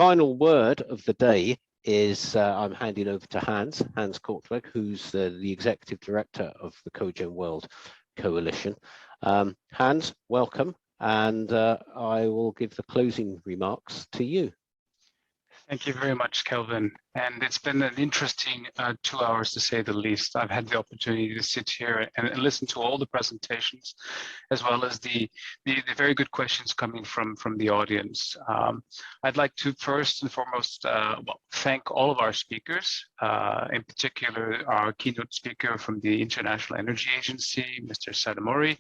final word of the day is I'm handing over to Hans Korteweg, who's the Executive Director of the COGEN World Coalition. Hans, welcome, and I will give the closing remarks to you. Thank you very much, Kelvin. And it's been an interesting 2 hours, to say the least. I've had the opportunity to sit here and listen to all the presentations, as well as the very good questions coming from the audience. I'd like to first and foremost thank all of our speakers, in particular our keynote speaker from the International Energy Agency, Mr. Sadamori,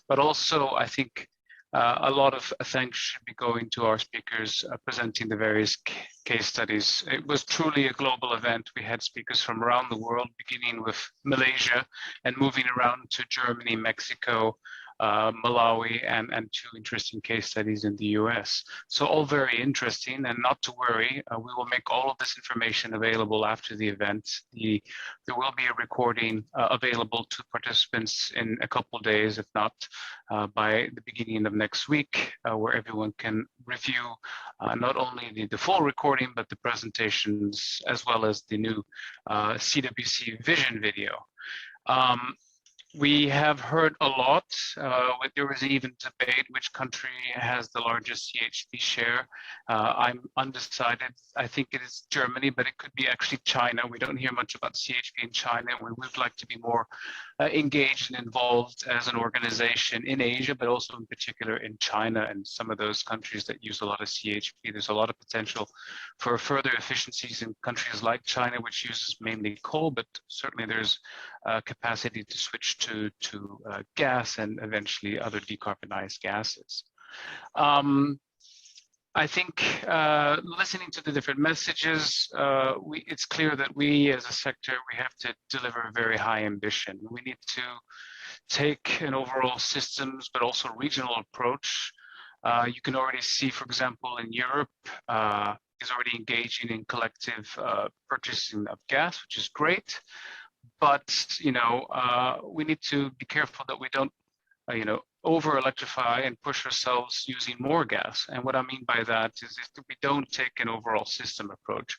but also I think a lot of thanks should be going to our speakers presenting the various case studies. It was truly a global event. We had speakers from around the world, beginning with Malaysia and moving around to Germany, Mexico, Malawi, and 2 interesting case studies in the US. So all very interesting, and not to worry, we will make all of this information available after the event. There will be a recording available to participants in a couple of days, if not by the beginning of next week, where everyone can review not only the full recording, but the presentations, as well as the new CWC Vision video. We have heard a lot. There was even debate which country has the largest CHP share. I'm undecided. I think it is Germany, but it could be actually China. We don't hear much about CHP in China. We would like to be more engaged and involved as an organization in Asia, but also in particular in China and some of those countries that use a lot of CHP. There's a lot of potential for further efficiencies in countries like China, which uses mainly coal, but certainly there's capacity to switch to gas and eventually other decarbonized gases. I think listening to the different messages, it's clear that we as a sector, we have to deliver a very high ambition. We need to take an overall systems, but also regional approach. You can already see, for example, in Europe, is already engaging in collective purchasing of gas, which is great. But we need to be careful that we don't over electrify and push ourselves using more gas. And what I mean by that is that we don't take an overall system approach.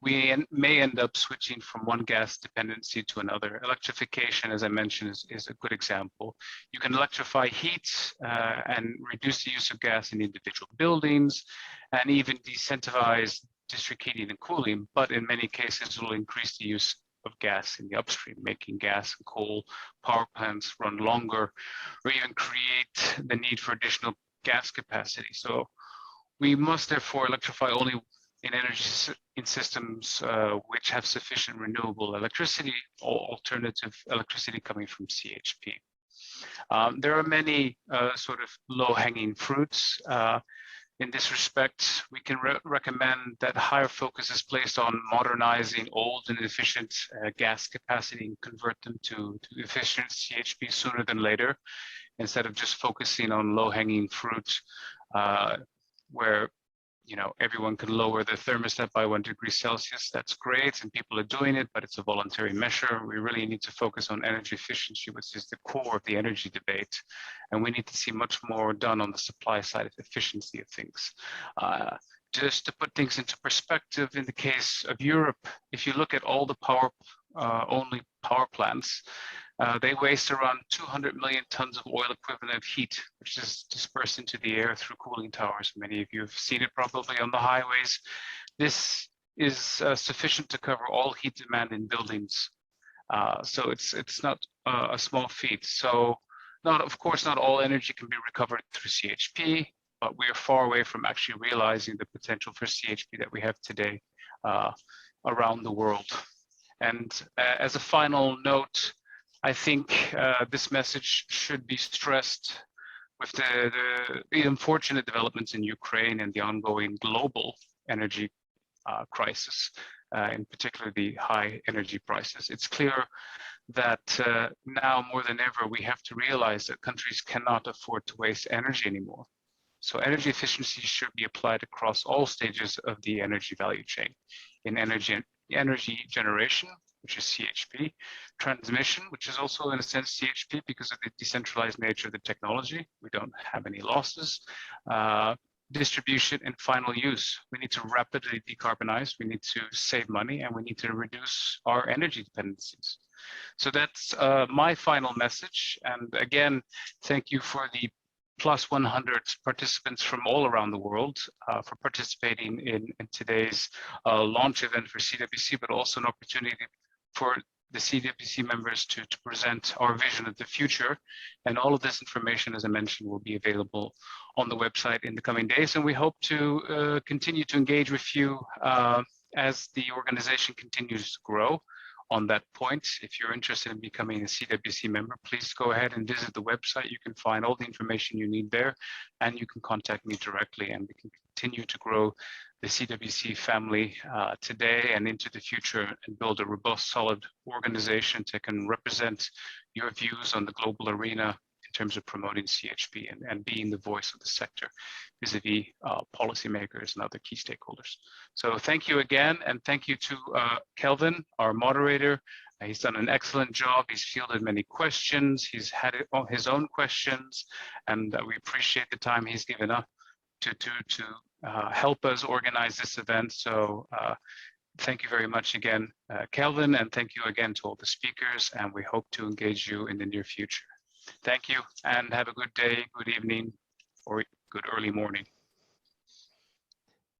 We may end up switching from one gas dependency to another. Electrification, as I mentioned, is a good example. You can electrify heat and reduce the use of gas in individual buildings, and even decentivize district heating and cooling, but in many cases it will increase the use of gas in the upstream, making gas and coal power plants run longer, or even create the need for additional gas capacity. So we must therefore electrify only in systems which have sufficient renewable electricity or alternative electricity coming from CHP. There are many sort of low-hanging fruits. In this respect, we can recommend that higher focus is placed on modernizing old and inefficient gas capacity and convert them to efficient CHP sooner than later, instead of just focusing on low-hanging fruit where everyone can lower the thermostat by 1 degree Celsius. That's great, and people are doing it, but it's a voluntary measure. We really need to focus on energy efficiency, which is the core of the energy debate. And we need to see much more done on the supply side of efficiency of things. Just to put things into perspective, in the case of Europe, if you look at all the only power plants, they waste around 200 million tons of oil equivalent of heat, which is dispersed into the air through cooling towers. Many of you have seen it probably on the highways. This is sufficient to cover all heat demand in buildings. So it's not a small feat. So of course, not all energy can be recovered through CHP, but we are far away from actually realizing the potential for CHP that we have today around the world. And as a final note, I think this message should be stressed with the unfortunate developments in Ukraine and the ongoing global energy crisis, in particular the high energy prices. It's clear that now more than ever, we have to realize that countries cannot afford to waste energy anymore. So energy efficiency should be applied across all stages of the energy value chain, in energy generation, which is CHP, transmission, which is also in a sense CHP because of the decentralized nature of the technology. We don't have any losses. distribution, and final use. We need to rapidly decarbonize, we need to save money, and we need to reduce our energy dependencies. So that's my final message. And again, thank you for the plus 100 participants from all around the world for participating in today's launch event for CWC, but also an opportunity for the CWC members to present our vision of the future. And all of this information, as I mentioned, will be available on the website in the coming days. And we hope to continue to engage with you as the organization continues to grow. On that point, if you're interested in becoming a CWC member, please go ahead and visit the website. You can find all the information you need there, and you can contact me directly, and we can continue to grow the CWC family today and into the future, and build a robust, solid organization that can represent your views on the global arena in terms of promoting CHP and being the voice of the sector vis-a-vis policymakers and other key stakeholders. So thank you again, and thank you to Kelvin, our moderator. He's done an excellent job. He's fielded many questions. He's had his own questions, and we appreciate the time he's given up to help us organize this event. So thank you very much again, Kelvin, and thank you again to all the speakers, and we hope to engage you in the near future. Thank you, and have a good day, good evening, or good early morning.